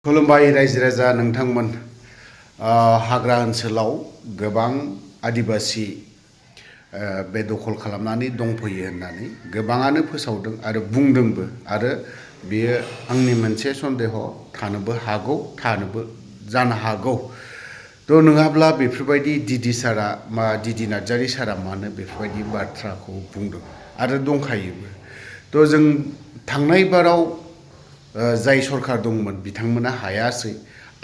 खुलुमबाय रायजो राजा नोंथांमोन हाग्रा ओनसोलाव गोबां आदिबासि बे दखल खालामनानै दंफैयो होननानै गोबाङानो फोसावदों आरो बुंदोंबो आरो बेयो आंनि मोनसे सन्देह थानोबो हागौ थानोबो जानो हागौ थ' नङाब्ला बेफोरबायदि डिडि सारा मा डिडि नार्जारी सारा मानो बेफोरबायदि बाथ्राखौ बुंदों आरो दंखायोबो थ' जों थांनाय बाराव जाय सरकार दंमोन बिथांमोना हायासै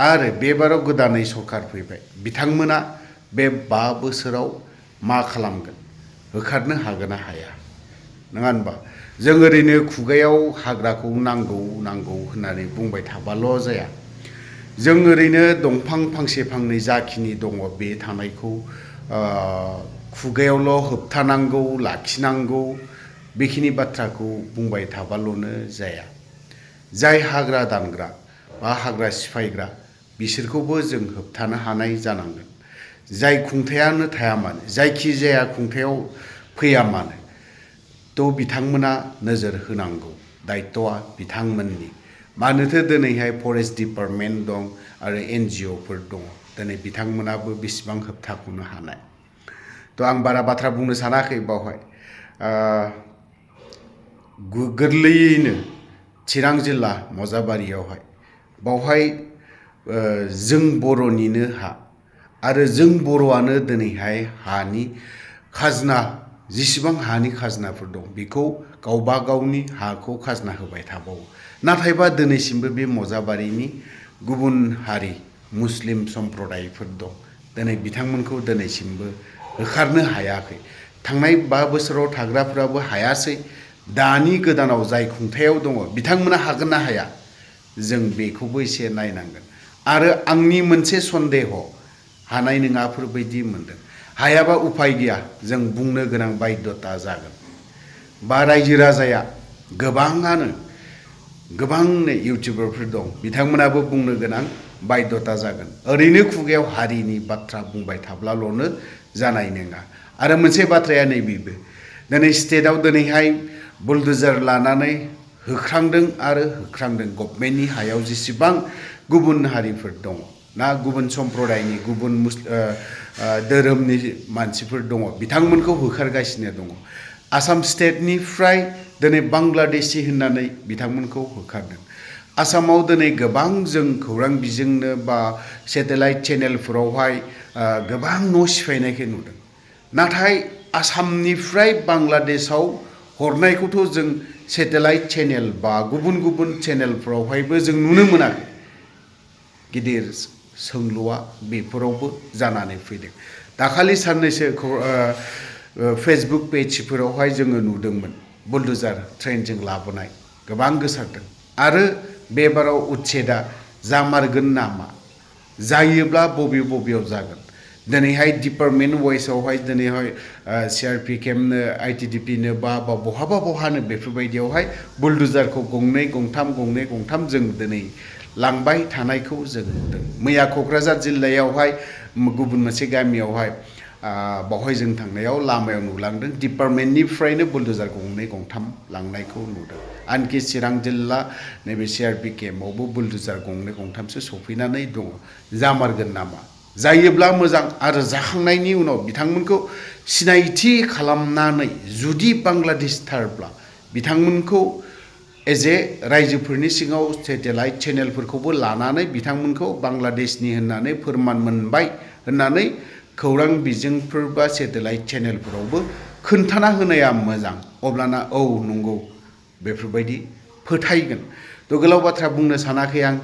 आरो बेबाराव गोदानै सरकार फैबाय बिथांमोना बे 5 बोसोराव मा खालामगोन होखारनो हागोन ना हाया नङा होनबा जों ओरैनो खुगायाव हाग्राखौ नांगौ होननानै बुंबाय थाबाल' जाया जों ओरैनो दंफां फांसे फांनै जाखिनि दङ बे थानायखौ खुगायावल' होबथानांगौ लाखिनांगौ बेखिनि बाथ्राखौ बुंबाय थाबाल'नो जाया जाय हाग्रा दानग्रा बा हाग्रा सिफायग्रा बिसोरखौबो जों होबथानो हानाय जानांगोन जाय खुंथायानो थाया मानो जायखि जाया खुंथायाव फैया मानो थ' बिथांमोना नोजोर होनांगौ दायित्वआ बिथांमोननि मानोथो दिनैहाय फरेस्ट डिपार्टमेन्ट दं आरो NGOफोर दङ दिनै बिथांमोनाबो बेसेबां होबथाख'नो हानाय थ' आं बारा बाथ्रा बुंनो सानाखै बावहाय गोरलैयैनो चिरां जिल्ला मजाबारियावहाय बावहाय जों बर'निनो हा आरो जों बर'आनो दिनैहाय हानि खाजोना जेसेबां हानि खाजोनाफोर दं बेखौ गावबा गावनि हाखौ खाजोना होबाय थाबावो नाथायबा दिनैसिमबो बे मजाबारिनि गुबुन हारि मुस्लिम सम्प्रदायफोर दं दिनै बिथांमोनखौ दिनैसिमबो होखारनो हायाखै थांनाय 5 बोसोराव थाग्राफोराबो हायासै दानि गोदानाव जाय खुंथायाव दङ बिथांमोना हागोन ना हाया जों बेखौबो एसे नायनांगोन आरो आंनि मोनसे सन्देह हानाय नङाफोर बायदि मोनदों हायाबा उपाय गैया जों बुंनो गोनां बायध्यता जागोन बा रायजो राजाया गोबांनो इउटिउबारफोर दं बिथांमोनाबो बुंनो गोनां बायध्यता जागोन ओरैनो खुगायाव हारिनि बाथ्रा बुंबाय थाब्लाल'नो जानाय नङा आरो मोनसे बाथ्राया नैबेबो दिनै स्टेटआव दिनैहाय बुलडोजार लानानै होख्रांदों गभर्नमेन्टनि हायाव जेसेबां गुबुन हारिफोर दङ ना गुबुन सम्प्रदायनि गुबुन धोरोमनि मानसिफोर दङ बिथांमोनखौ होखारगासिनो दङ आसाम स्टेटनिफ्राय दिनै बांलादेशी होननानै बिथांमोनखौ होखारदों आसामाव दिनै गोबां जों खौरां बिजोंनो बा सेटेलाइट चेनेलफोरावहाय गोबां न' सिफायनायखौ नुदों नाथाय आसामनिफ्राय बांलादेशआव हरनायखौथ' जों सेटेलाइट चेनेल बा गुबुन चेनेलफोरावहायबो जों नुनो मोनाखै गिदिर सोंलुआ बेफोरावबो जानानै फैदों दाखालि साननैसो फेसबुक पेजफोरावहाय जोङो नुदोंमोन बुलडोजार ट्रेनजों लाबोनाय गोबां गोसारदों आरो बेबाराव उच्छेदा जामारगोन नामा जायोब्ला बबेयाव जागोन दिनैहाय डिपार्टमेन्ट वाइसआवहाय दिनैहाय CRP केम्पनो ITDPनो बा बहानो बेफोरबायदियावहाय बुलडोजारखौ गंनै गंथाम जों दिनै लांबाय थानायखौ जों नुदों मैया क'क्राझार जिल्लायावहाय गुबुन मोनसे गामियावहाय बावहाय जों थांनायाव लामायाव नुलांदों डिपार्टमेन्टनिफ्रायनो बुलडोजार गंनै गंथाम लांनायखौ नुदों आनखि चिरां जिल्ला नैबे CRP केम्पआवबो बुलडोजार गंनै गंथामसो सफैनानै दङ जामारगोन नामा जायोब्ला मोजां आरो जाखांनायनि उनाव बिथांमोनखौ सिनायथि खालामनानै जुदि बांलादेशथारब्ला बिथांमोनखौ रायजोफोरनि सिङाव सेटेलाइट चेनेलफोरखौबो लानानै बिथांमोनखौ बांलादेशनि होननानै फोरमान मोनबाय होननानै खौरां बिजोंफोर बा सेटेलाइट चेनेलफोरावबो खोन्थाना होनाया मोजां अब्लाना औ नंगौ बेफोरबायदि फोथायगोन थ' गोलाव बाथ्रा बुंनो सानाखै आं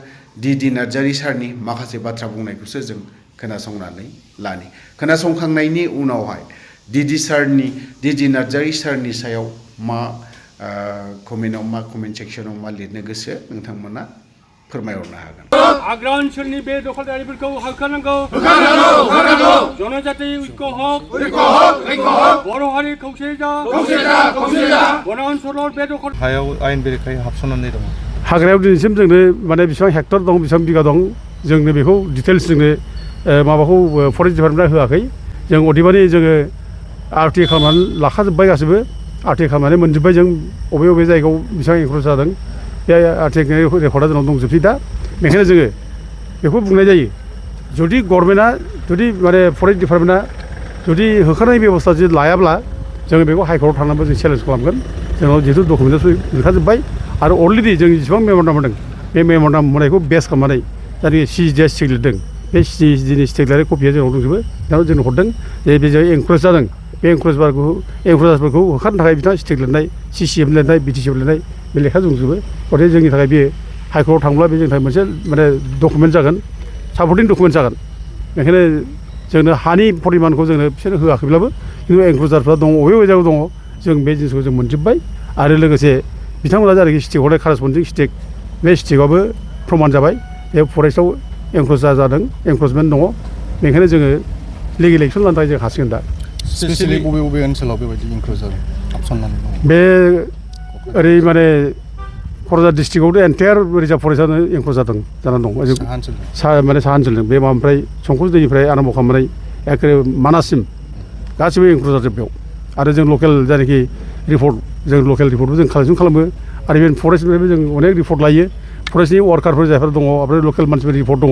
डिडि नार्जारी सारनि माखासे बाथ्रा बुंनायखौसो जों खोनासंनानै लानि खोनासंखांनायनि उनावहाय डिडि नार्जारी सारनि सायाव मा कमेन्ट सेक्सनाव मा लिरनो गोसो नोंथांमोना फोरमायहरनो हागोन हाग्रा ओनसोलनि बे दखलदारिफोरखौ होखारनांगौ जनजाति ঐক্য हक बर' हारि खौसे जा वन ओनसोलाव बे दखल हायाव आयेन बेरेखायै हाबसननानै दङ हाग्रायाव दिनैसिम जोंनो माने बेसेबां हेक्टर दं बेसेबां बिगा दं जोंनो बेखौ डिटेल्स जोंनो माबाखौ फरेस्ट डिपार्टमेन्टआ होआखै जों अदेबानि जोङो RTA खालामनानै लाखाजोब्बाय गासैबो RTA खालामनानै मोनजोब्बाय जों बबे जायगायाव बेसेबां एंक्रोच जादों बे RTA रेकर्डआ जोंनाव दंजोबसै दा बेखायनो जोङो बेखौ बुंनाय जायो जुदि गभर्नमेन्टआ जुदि माने फरेस्ट डिपार्टमेन्टआ जुदि होखारनाय बेबस्था जुदि लायाब्ला जोङो बेखौ हाइकर्टआव थांनानैबो जों चेलेन्ज खालामगोन जोंनाव जिहेतु डकुमेन्टआ ओंखारजोब्बाय आरो अलरेडि जों जेसेबां मेम'रेन्डाम होदों बे मेम'रेन्डाम होनायखौ बेस खालामनानै जायनाखि सिजिआ स्टेक लिरदों बे सिजिनि स्टेक लिरनाय कपिया जोंनाव दंजोबो बिथांनाव जोंनो हरदों जे बे जाय एनकारेज जादों बे एनकारेजारफोरखौ होखारनो थाखाय बिथाङा स्टेक लिरनाय सिसिएम लिरनाय बिटिसिएफ लिरनाय बे लेखा दंजोबो गथिखे जोंनि थाखाय बे हाइकर्टआव थांब्ला बे जोंनि थाखाय मोनसे माने डकुमेन्ट जागोन सापर्टिं डकुमेन्ट जागोन बेखायनो जोंनो हानि परिमानखौ जोंनो बिसोर होआखैब्लाबो खिन्थु एनक्ल'जारफ्रा दङ अबे जायगायाव दङ जों बे जिनिसखौ जों मोनजोब्बाय आरो लोगोसे बिथांमोना जायनाखि स्टेक हरनाय कारेसपन्डिं स्टेक बे स्टेकआबो प्रमान जाबाय बे फरेस्टआव एनक्ल'जार जादों एनक्ल'जमेन्ट दङ बेनिखायनो जोङो लिगेल एक्सन लानो थाखाय जों हासिगोन दा स्पेसियेलि बबे बबे ओनसोलाव बेबायदि इनक्ल'जार हाबसननानै दङ बे ओरै माने क'क्राझार डिस्ट्रिक्टआवथ' एन्टायार रिजार्भ फरेस्टआनो एनक्ल'ज जादों जानानै दं माने साहा ओनसोलजों बे माबानिफ्राय संकस दैनिफ्राय आरम्भ खालामनानै एखे मानाससिम गासिबो एनक्ल'ज जाजोब बेयाव आरो जों लकेल जायनाखि रिपर्ट जों लकेल रिपर्टबो जों कालेक्सन खालामो आरो बे फरेस्टनिफ्रायबो जों अनेक रिपर्ट लायो फरेस्टनि वार्कारफोर जायफोर दङ ओमफ्राय लकेल मानसिफोरनि रिपर्ट दङ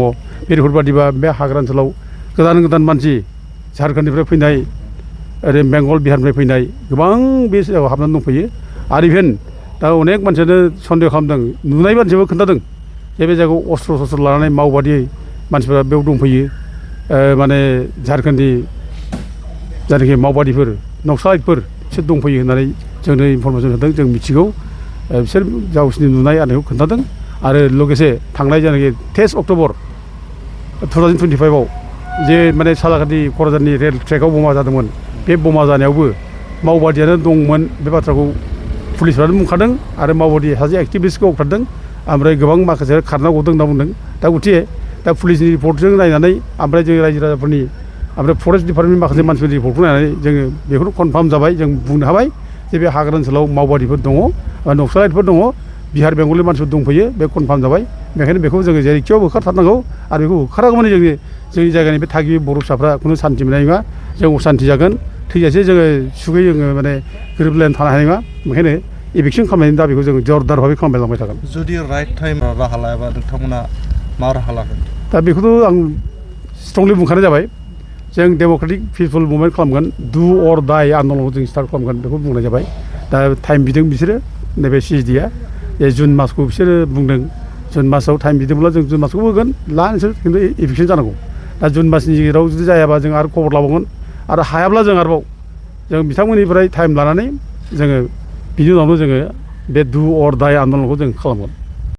बे रिपर्ट बादिबा बे हाग्रा ओनसोलाव गोदान गोदान मानसि झारखन्डनिफ्राय फैनाय ओरै बेंगल बिहारनिफ्राय फैनाय गोबां बे जायगायाव हाबनानै दंफैयो आरो इभेन दा अनेक मानसियानो सन्देह खालामदों नुनाय मानसियाबो खोन्थादों जे बे जायगायाव अस्त्र सस्त्र लानानै मावबादि मानसिफोरा बेयाव दंफैयो माने झारखन्डनि जायनाखि मावबादिफोर नक्सालाइटफोर बिसोर दंफैयो होननानै जोंनो इनफरमेसन होदों जों मिथिगौ बिसोर गावसोरनि नुनाय आरो खोन्थादों आरो लोगोसे थांनाय जायनाखि 23 अक्ट'बर 2025आव जे माने सालाकाटि क'क्राझारनि रेल ट्रेकआव बमा जादोंमोन बे बमा जानायावबो मावबादियानो दंमोन बे बाथ्राखौ पुलिसफ्रानो बुंखादों आरो मावबादि सासे एक्टिभिस्टखौ होखारदों ओमफ्राय गोबां माखासे खारना गदों होनना बुंदों दा गथिखे दा पुलिसनि रिपर्टजों नायनानै ओमफ्राय जों रायजो राजाफोरनि ओमफ्राय फरेस्ट डिपार्टमेन्टनि माखासे मानसिफोरनि रिपर्टखौ नायनानै जोङो बेखौनो कनफार्म जाबाय जों बुंनो हाबाय जे बे हाग्रा ओनसोलाव मावबादिफोर दङ नक्सालाइटफोर दङ बिहार बेंगलनि मानसिफोर दंफैयो बे कनफार्म जाबाय बेखायनो बेखौ जोङो जेरैखियाव होखारथारनांगौ आरो बेखौ होखारागौमानि जोंनि जायगानि बे थागिबि बर' फिसाफ्रा खुनु सान्थि मोननाय नङा जों असान्थि जागोन थैजासे जोङो सुखै जोङो माने गोरोबलायनानै थानो हानाय नङा बेखायनो इभिकसन खालामनायनि दाबिखौ जों जरदारभाबै खालामलांबाय थागोन जुदि राइट टाइम राहा लायाबा नोंथांमोना मा राहा लागोन दा बेखौथ' आं स्ट्रंलि बुंखानाय जाबाय जों डेम'क्रेटिक पिसफुल मुभमेन्ट खालामगोन डु अर डाइ आन्दलनखौ जों स्टार्ट खालामगोन बेखौ बुंनाय जाबाय दा टाइम बिदों बिसोरो नैबे सिजिडिआ जे जुन मासखौ बिसोरो बुंदों जुन मासाव टाइम बिदोंब्ला जों जुन मासखौ होगोन नोंसोर खिन्थु इभिकसन जानांगौ दा जुन मासनि गेजेराव जुदि जायाबा जों आरो खबर लाबावगोन आरो हायाब्ला जों आरोबाव जों बिथांमोननिफ्राय टाइम लानानै जोङो बिनि उनावनो जोङो बे डु अर डाइ आन्दलनखौ जों खालामगोन